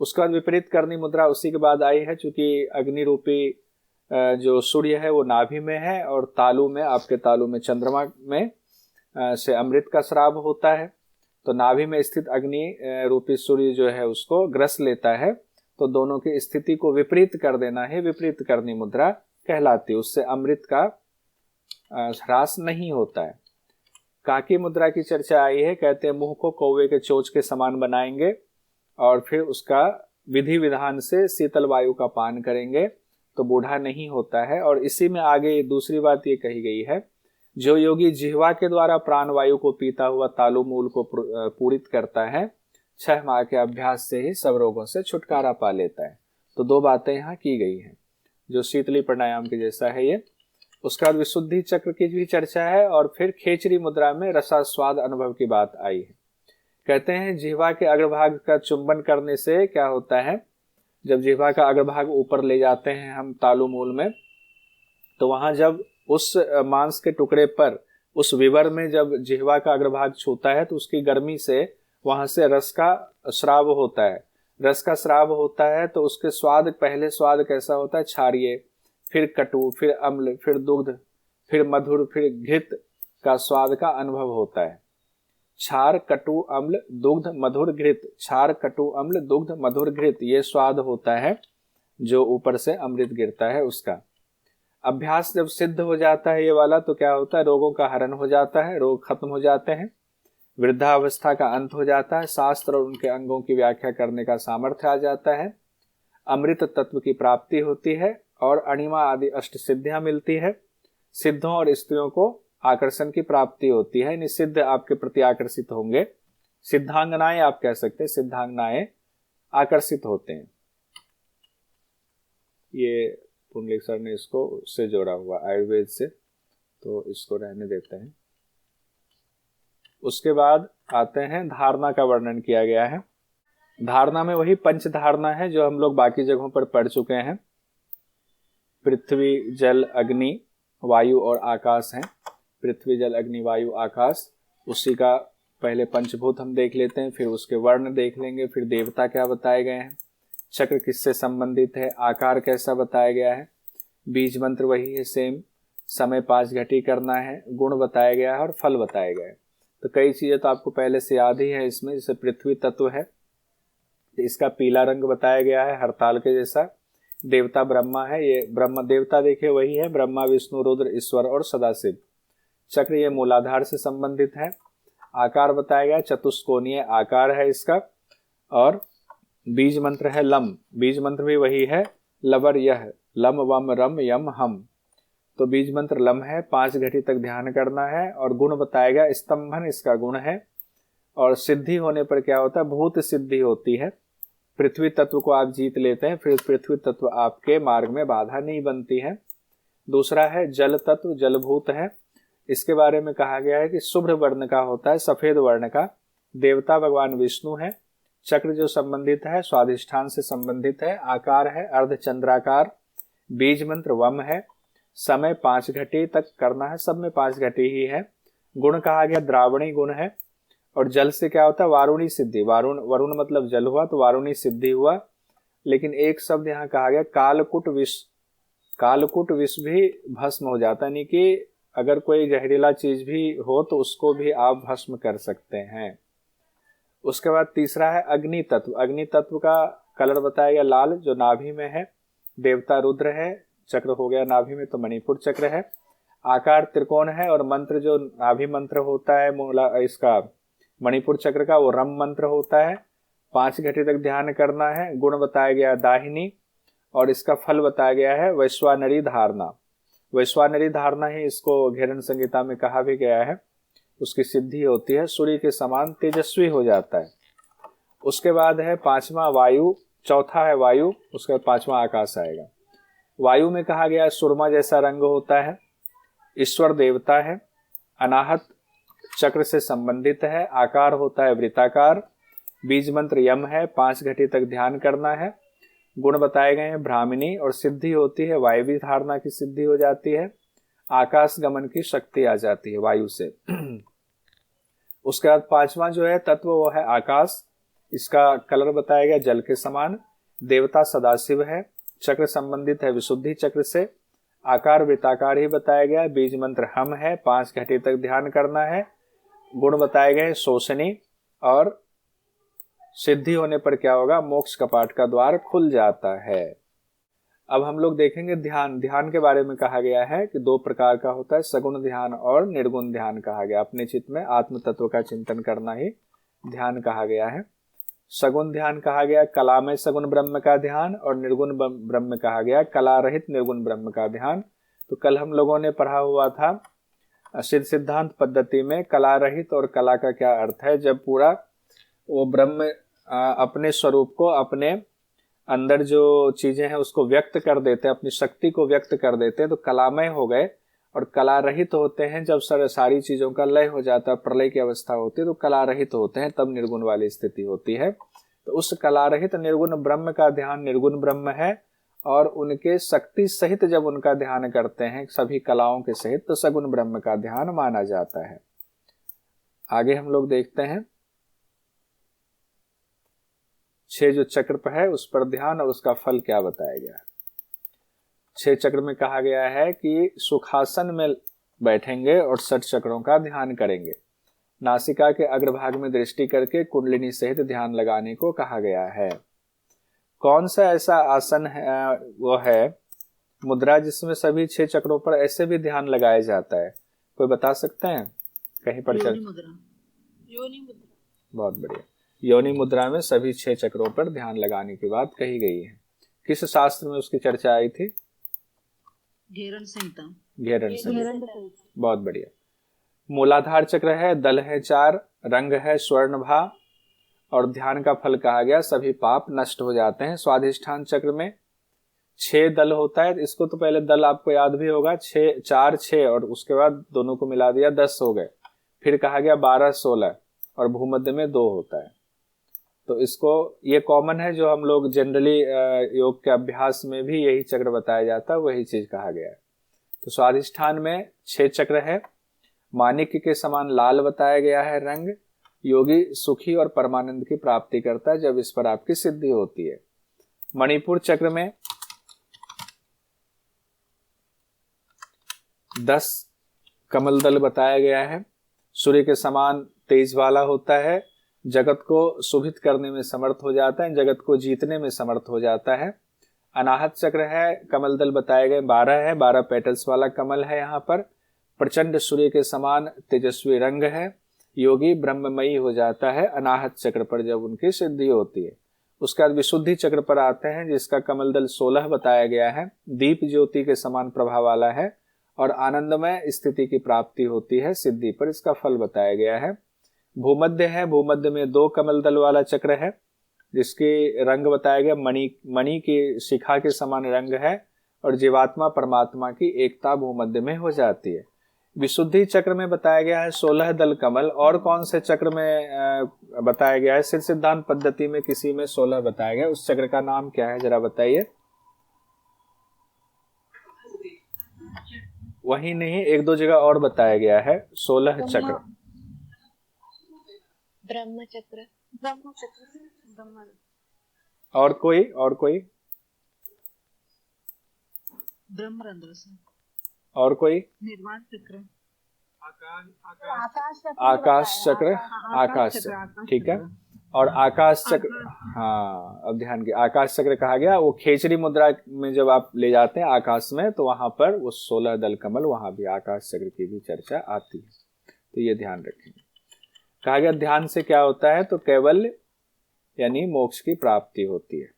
Speaker 1: उसके बाद विपरीत करनी मुद्रा उसी के बाद आई है, चूंकि अग्नि रूपी जो सूर्य है वो नाभि में है और तालु में, आपके तालु में चंद्रमा में से अमृत का स्राव होता है, तो नाभि में स्थित अग्नि रूपी सूर्य जो है उसको ग्रस लेता है, तो दोनों की स्थिति को विपरीत कर देना है, विपरीत करनी मुद्रा कहलाती है। उससे अमृत का ह्रास नहीं होता है। काकी मुद्रा की चर्चा आई है, कहते हैं मुंह को कौवे के चोंच के समान बनाएंगे और फिर उसका विधि विधान से शीतल वायु का पान करेंगे तो बूढ़ा नहीं होता है। और इसी में आगे दूसरी बात ये कही गई है, जो योगी जिह्वा के द्वारा प्राण वायु को पीता हुआ तालु मूल को पूरित करता है, 6 माह के अभ्यास से ही सब रोगों से छुटकारा पा लेता है। तो 2 बातें यहाँ की गई हैं, जो शीतली प्राणायाम के जैसा है ये। उसके बाद विशुद्धि चक्र की भी चर्चा है और फिर खेचरी मुद्रा में रसास्वाद अनुभव की बात आई है। कहते हैं जिह्वा के अग्रभाग का चुंबन करने से क्या होता है, जब जिह्वा का अग्रभाग ऊपर ले जाते हैं हम तालु मूल में, तो वहां जब उस मांस के टुकड़े पर, उस विवर में जब जिह्वा का अग्रभाग छूता है तो उसकी गर्मी से वहां से रस का स्राव होता है। रस का स्राव होता है तो उसके स्वाद, पहले स्वाद कैसा होता है, क्षारीय, फिर कटु, फिर अम्ल, फिर दुग्ध, फिर मधुर, फिर घृत का स्वाद का अनुभव होता है। क्षार, कटु, अम्ल, दुग्ध, मधुर, घृत, क्षार, कटु, अम्ल, दुग्ध, मधुर, घृत, ये स्वाद होता है जो ऊपर से अमृत गिरता है उसका। अभ्यास जब सिद्ध हो जाता है ये वाला, तो क्या होता है, रोगों का हरण हो जाता है, रोग खत्म हो जाते हैं, वृद्धावस्था का अंत हो जाता है, शास्त्र और उनके अंगों की व्याख्या करने का सामर्थ्य आ जाता है, अमृत तत्व की प्राप्ति होती है और अणिमा आदि अष्ट सिद्धियां मिलती है। सिद्धों और स्त्रियों को आकर्षण की प्राप्ति होती है, यानी सिद्ध आपके प्रति आकर्षित होंगे, सिद्धांगनाएं आप कह सकते हैं, सिद्धांगनाएं आकर्षित होते हैं। ये पुंडलिक सर ने इसको उससे जोड़ा हुआ आयुर्वेद से, तो इसको रहने देते हैं। उसके बाद आते हैं धारणा का वर्णन किया गया है। धारणा में वही पंच धारणा है जो हम लोग बाकी जगहों पर पढ़ चुके हैं। पृथ्वी, जल, अग्नि, वायु और आकाश हैं। पृथ्वी, जल, अग्नि, वायु, आकाश, उसी का पहले पंचभूत हम देख लेते हैं, फिर उसके वर्ण देख लेंगे, फिर देवता क्या बताए गए हैं, चक्र किससे संबंधित है, आकार कैसा बताया गया है, बीज मंत्र वही है सेम, समय 5 घटी करना है, गुण बताया गया है और फल बताया गया है। तो कई चीजें तो आपको पहले से याद ही है इसमें, जैसे पृथ्वी तत्व है, इसका पीला रंग बताया गया है हरताल के जैसा। देवता ब्रह्मा है, ये ब्रह्म देवता देखिए वही है, ब्रह्मा, विष्णु, रुद्र, ईश्वर और सदाशिव। चक्र ये मूलाधार से संबंधित है। आकार बताया गया, चतुष्कोणीय आकार है इसका। और बीज मंत्र है लम, बीज मंत्र भी वही है, लवर यह, लम वम रम यम हम। तो बीज मंत्र लम है, 5 घटी तक ध्यान करना है। और गुण बताया गया, स्तंभन इसका गुण है। और सिद्धि होने पर क्या होता है, भूत सिद्धि होती है। पृथ्वी तत्व को आप जीत लेते हैं, फिर पृथ्वी तत्व आपके मार्ग में बाधा नहीं बनती है। दूसरा है जल तत्व, जलभूत है। इसके बारे में कहा गया है कि शुभ्र वर्ण का होता है, सफेद वर्ण का। देवता भगवान विष्णु है। चक्र जो संबंधित है स्वाधिष्ठान से संबंधित है। आकार है अर्धचंद्राकार। बीज मंत्र वम है। समय 5 घटी तक करना है, सब में 5 घटी ही है। गुण कहा गया द्रावणी गुण है। और जल से क्या होता है, वारुणी सिद्धि। वरुण मतलब जल हुआ, तो वारुणी सिद्धि हुआ। लेकिन एक शब्द यहाँ कहा गया कालकुट विष। कालकुट विष भी भस्म हो जाता है, यानी कि अगर कोई जहरीला चीज भी हो तो उसको भी आप भस्म कर सकते हैं। उसके बाद तीसरा है अग्नि तत्व। अग्नि तत्व का कलर बताया गया लाल, जो नाभि में है। देवता रुद्र है। चक्र हो गया नाभि में, तो मणिपुर चक्र है। आकार त्रिकोण है। और मंत्र जो नाभि मंत्र होता है मूला इसका मणिपुर चक्र का, वो रम मंत्र होता है। 5 घटी तक ध्यान करना है। गुण बताया गया दाहिनी। और इसका फल बताया गया है वैश्वानरी धारणा। वैश्वानरी धारणा ही इसको घेरन संहिता में कहा भी गया है। उसकी सिद्धि होती है, सूर्य के समान तेजस्वी हो जाता है। उसके बाद है 5वां वायु, चौथा है वायु, उसके बाद पांचवा आकाश आएगा। वायु में कहा गया सुरमा जैसा रंग होता है, ईश्वर देवता है, अनाहत चक्र से संबंधित है, आकार होता है वृत्ताकार, बीज मंत्र यम है, 5 घटी तक ध्यान करना है। गुण बताए गए हैं ब्राह्मणी, और सिद्धि होती है वायवी धारणा की सिद्धि हो जाती है, आकाश गमन की शक्ति आ जाती है वायु से। उसके बाद पांचवा जो है तत्व वो है आकाश, इसका कलर बताया गया जल के समान, देवता सदाशिव है, चक्र संबंधित है विशुद्धि चक्र से, आकार वृत्ताकार ही बताया गया, बीज मंत्र हम है, 5 घटी तक ध्यान करना है। गुण बताए गए शोषणी, और सिद्धि होने पर क्या होगा, मोक्ष कपाट का द्वार खुल जाता है। अब हम लोग देखेंगे ध्यान। ध्यान के बारे में कहा गया है कि 2 प्रकार का होता है, सगुण ध्यान और निर्गुण ध्यान कहा गया। अपने चित्त में आत्म तत्व का चिंतन करना ही ध्यान कहा गया है। सगुण ध्यान कहा गया कला में सगुण ब्रह्म का ध्यान, और निर्गुण ब्रह्म कहा गया कला रहित निर्गुण ब्रह्म का ध्यान। तो कल हम लोगों ने पढ़ा हुआ था सिद्धांत पद्धति में कला रहित और कला का क्या अर्थ है। जब पूरा वो ब्रह्म अपने स्वरूप को, अपने अंदर जो चीजें हैं उसको व्यक्त कर देते हैं, अपनी शक्ति को व्यक्त कर देते हैं, तो कलामय हो गए। और कला रहित होते हैं जब सारी चीजों का लय हो जाता है, प्रलय की अवस्था होती है, तो कला रहित होते हैं, तब निर्गुण वाली स्थिति होती है। तो उस कला रहित निर्गुण ब्रह्म का ध्यान निर्गुण ब्रह्म है, और उनके शक्ति सहित जब उनका ध्यान करते हैं सभी कलाओं के सहित, तो सगुण ब्रह्म का ध्यान माना जाता है। आगे हम लोग देखते हैं 6 जो चक्र पर है उस पर ध्यान और उसका फल क्या बताया गया है। 6 चक्र में कहा गया है कि सुखासन में बैठेंगे और 60 चक्रों का ध्यान करेंगे। नासिका के अग्रभाग में दृष्टि करके कुंडलिनी सहित ध्यान लगाने को कहा गया है। कौन सा ऐसा आसन है, वो है मुद्रा जिसमें सभी 6 चक्रों पर ऐसे भी ध्यान लगाया जाता है? कोई बता सकते हैं? कहीं पर
Speaker 2: योनि मुद्रा। योनि मुद्रा।
Speaker 1: बहुत बढ़िया। योनि मुद्रा में सभी 6 चक्रों पर ध्यान लगाने की बात कही गई है। किस शास्त्र में उसकी चर्चा आई थी?
Speaker 2: घेरण संहिता।
Speaker 1: घेरण संहिता। बहुत बढ़िया। मूलाधार चक्र है, दल है 4, रंग है स्वर्णभा, और ध्यान का फल कहा गया सभी पाप नष्ट हो जाते हैं। स्वाधिष्ठान चक्र में 6 दल होता है। इसको तो पहले दल आपको याद भी होगा, 6 4 6, और उसके बाद दोनों को मिला दिया 10 हो गए। फिर कहा गया 12 16, और भूमध्य में 2 होता है। तो इसको ये कॉमन है, जो हम लोग जनरली योग के अभ्यास में भी यही चक्र बताया जाता है, वही चीज कहा गया है। तो स्वाधिष्ठान में 6 चक्र है, माणिक्य के समान लाल बताया गया है रंग। योगी सुखी और परमानंद की प्राप्ति करता है जब इस पर आपकी सिद्धि होती है। मणिपुर चक्र में 10 कमल दल बताया गया है। सूर्य के समान तेज वाला होता है, जगत को शुभित करने में समर्थ हो जाता है, जगत को जीतने में समर्थ हो जाता है। अनाहत चक्र है, कमल दल बताए गए 12 है, 12 पेटल्स वाला कमल है। यहाँ पर प्रचंड सूर्य के समान तेजस्वी रंग है। योगी ब्रह्ममयी हो जाता है अनाहत चक्र पर जब उनकी सिद्धि होती है। उसके बाद विशुद्धि चक्र पर आते हैं, जिसका कमल दल 16 बताया गया है। दीप ज्योति के समान प्रभाव वाला है, और आनंदमय स्थिति की प्राप्ति होती है सिद्धि पर, इसका फल बताया गया है। भूमध्य है, भूमध्य में 2 कमल दल वाला चक्र है, जिसके रंग बताया गया मणि की शिखा के समान रंग है, और जीवात्मा परमात्मा की एकता भूमध्य में हो जाती है। विशुद्धि चक्र में बताया गया है 16 दल कमल। और कौन से चक्र में बताया गया है? सिद्धांत पद्धति में किसी में 16 बताया गया, उस चक्र का नाम क्या है जरा बताइए। वही नहीं, 1-2 जगह और बताया गया है 16 चक्र।
Speaker 3: ब्रह्म चक्र।
Speaker 1: और कोई
Speaker 2: ब्रह्मरंध्र से।
Speaker 1: और कोई?
Speaker 2: निर्वाण चक्र।
Speaker 1: आकाश चक्र। आकाश चक्र, ठीक है। और आकाश चक्र, हाँ अब ध्यान की, आकाश चक्र कहा गया वो खेचरी मुद्रा में जब आप ले जाते हैं आकाश में, तो वहां पर वो 16 दल कमल, वहां भी आकाश चक्र की भी चर्चा आती है, तो ये ध्यान रखेंगे। कहा गया ध्यान से क्या होता है, तो कैवल्य यानी मोक्ष की प्राप्ति होती है।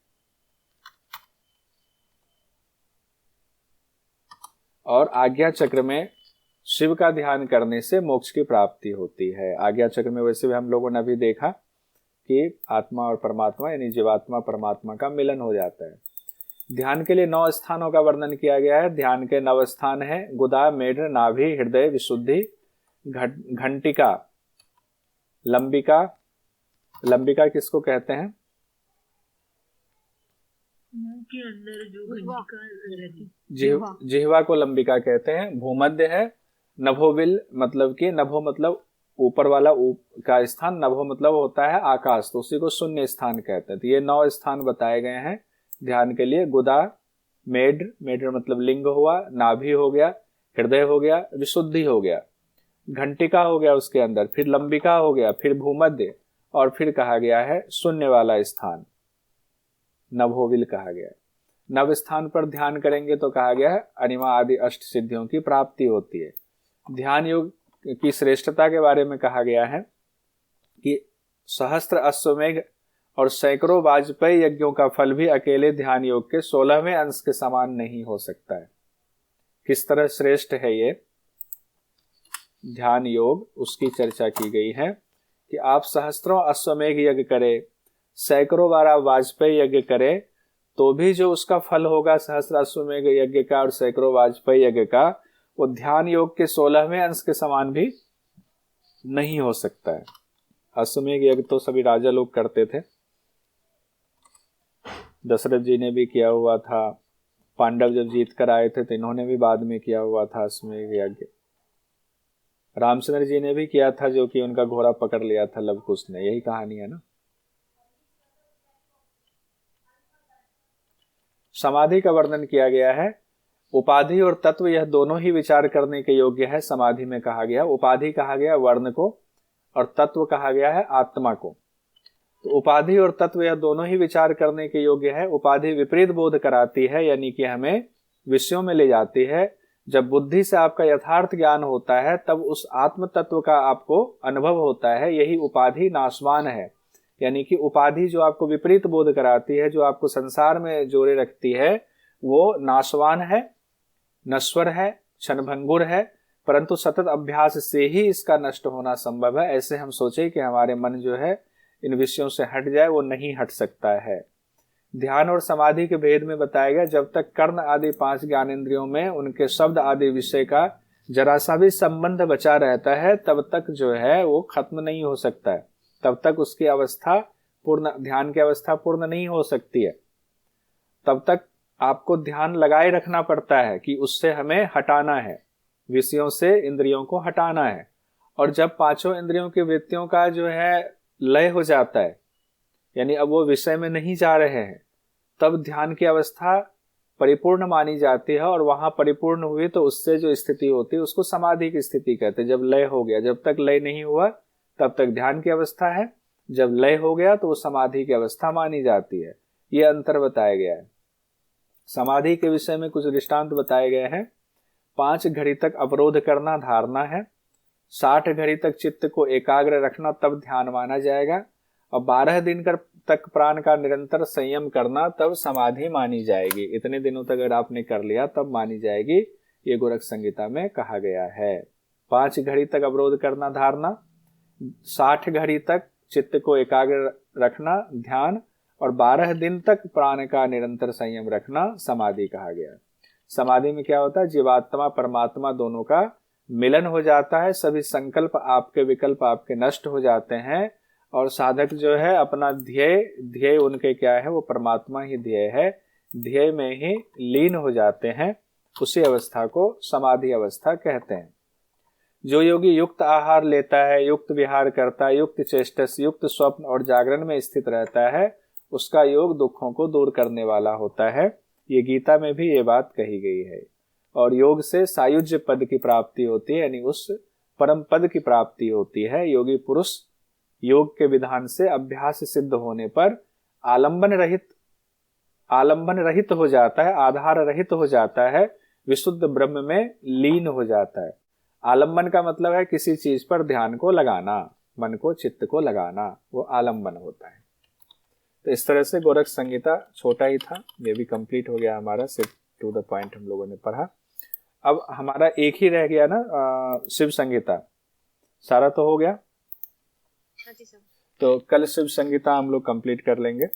Speaker 1: और आज्ञा चक्र में शिव का ध्यान करने से मोक्ष की प्राप्ति होती है। आज्ञा चक्र में वैसे भी हम लोगों ने अभी देखा कि आत्मा और परमात्मा यानी जीवात्मा परमात्मा का मिलन हो जाता है। ध्यान के लिए 9 स्थानों का वर्णन किया गया है। ध्यान के 9 स्थान है गुदा, मेढ, नाभि, हृदय, विशुद्धि, घंटिका, लंबिका। लंबिका किसको कहते हैं?
Speaker 2: मुंह के अंदर जो घंटिका रहती,
Speaker 1: जिह्वा को लंबिका कहते हैं। भूमध्य है। नभोविल मतलब कि नभो मतलब ऊपर वाला का स्थान, नभो मतलब होता है आकाश, तो उसी को शून्य स्थान कहते हैं। तो ये 9 स्थान बताए गए हैं ध्यान के लिए। गुदा, मेढ, मेढ मतलब लिंग हुआ, नाभि हो गया, हृदय हो गया, विशुद्धि हो गया, घंटिका हो गया उसके अंदर, फिर लंबिका हो गया, फिर भूमध्य, और फिर कहा गया है शून्य वाला स्थान, नभोविल कहा गया है। नव स्थान पर ध्यान करेंगे तो कहा गया है अनिमा आदि अष्ट सिद्धियों की प्राप्ति होती है। ध्यान योग की श्रेष्ठता के बारे में कहा गया है कि सहस्त्र अश्वमेघ और सैकड़ों वाजपेयी यज्ञों का फल भी अकेले ध्यान योग के 16वें अंश के समान नहीं हो सकता है। किस तरह श्रेष्ठ है ये ध्यान योग, उसकी चर्चा की गई है कि आप सहस्त्रों अश्वमेघ यज्ञ करें, सैकड़ों बार आप वाजपेयी यज्ञ करें, तो भी जो उसका फल होगा सहस्त्र अश्वमेघ यज्ञ का और सैकड़ों वाजपेयी यज्ञ का, वो ध्यान योग के 16वें अंश के समान भी नहीं हो सकता है। अश्वमेघ यज्ञ तो सभी राजा लोग करते थे, दशरथ जी ने भी किया हुआ था, पांडव जब जीत कर आए थे तो इन्होंने भी बाद में किया हुआ था अश्वमेघ यज्ञ। रामचंद्र जी ने भी किया था, जो कि उनका घोड़ा पकड़ लिया था लवकुश ने, यही कहानी है ना। समाधि का वर्णन किया गया है। उपाधि और तत्व यह दोनों ही विचार करने के योग्य है। समाधि में कहा गया, उपाधि कहा गया वर्ण को और तत्व कहा गया है आत्मा को। तो उपाधि और तत्व यह दोनों ही विचार करने के योग्य है। उपाधि विपरीत बोध कराती है, यानी कि हमें विषयों में ले जाती है। जब बुद्धि से आपका यथार्थ ज्ञान होता है तब उस आत्म तत्व का आपको अनुभव होता है। यही उपाधि नाशवान है, यानी कि उपाधि जो आपको विपरीत बोध कराती है, जो आपको संसार में जोड़े रखती है, वो नाशवान है, नश्वर है, क्षणभंगुर है, परंतु सतत अभ्यास से ही इसका नष्ट होना संभव है। ऐसे हम सोचे कि हमारे मन जो है इन विषयों से हट जाए, वो नहीं हट सकता है। ध्यान और समाधि के भेद में बताया गया, जब तक कर्ण आदि 5 ज्ञानेंद्रियों में उनके शब्द आदि विषय का जरा सा भी संबंध बचा रहता है, तब तक जो है वो खत्म नहीं हो सकता है, तब तक उसकी अवस्था पूर्ण, ध्यान की अवस्था पूर्ण नहीं हो सकती है। तब तक आपको ध्यान लगाए रखना पड़ता है कि उससे हमें हटाना है, विषयों से इंद्रियों को हटाना है। और जब 5 इंद्रियों की वृत्तियों का जो है लय हो जाता है, यानी अब वो विषय में नहीं जा रहे हैं, तब ध्यान की अवस्था परिपूर्ण मानी जाती है। और वहां परिपूर्ण हुई तो उससे जो स्थिति होती है उसको समाधि की स्थिति कहते हैं। जब लय हो गया, जब तक लय नहीं हुआ तब तक ध्यान की अवस्था है, जब लय हो गया तो वो समाधि की अवस्था मानी जाती है। ये अंतर बताया गया है। समाधि के विषय में कुछ दृष्टांत बताए गए हैं। 5 घड़ी तक अवरोध करना धारणा है, 60 घड़ी तक चित्त को एकाग्र रखना तब ध्यान माना जाएगा, और 12 दिन तक प्राण का निरंतर संयम करना तब समाधि मानी जाएगी। इतने दिनों तक अगर आपने कर लिया तब मानी जाएगी, ये गोरख संहिता में कहा गया है। 5 घड़ी तक अवरोध करना धारणा, 60 घड़ी तक चित्त को एकाग्र रखना ध्यान, और 12 दिन तक प्राण का निरंतर संयम रखना समाधि कहा गया। समाधि में क्या होता है, जीवात्मा परमात्मा दोनों का मिलन हो जाता है, सभी संकल्प आपके विकल्प आपके नष्ट हो जाते हैं, और साधक जो है अपना ध्येय उनके क्या है, वो परमात्मा ही ध्येय है, ध्येय में ही लीन हो जाते हैं। उसी अवस्था को समाधि अवस्था कहते हैं। जो योगी युक्त आहार लेता है, युक्त विहार करता है, युक्त चेष्टस, युक्त स्वप्न और जागरण में स्थित रहता है, उसका योग दुखों को दूर करने वाला होता है। ये गीता में भी ये बात कही गई है। और योग से सायुज्य पद की प्राप्ति होती है, यानी उस परम पद की प्राप्ति होती है। योगी पुरुष योग के विधान से अभ्यास सिद्ध होने पर आलंबन रहित हो जाता है, आधार रहित हो जाता है, विशुद्ध ब्रह्म में लीन हो जाता है। आलंबन का मतलब है किसी चीज पर ध्यान को लगाना, मन को चित्त को लगाना, वो आलंबन होता है। तो इस तरह से गोरख संहिता छोटा ही था, ये भी कंप्लीट हो गया हमारा, सिर्फ टू द पॉइंट हम लोगों ने पढ़ा। अब हमारा एक ही रह गया ना शिव संहिता, सारा तो हो गया। तो कल शिव संगीता हम लोग कंप्लीट कर लेंगे।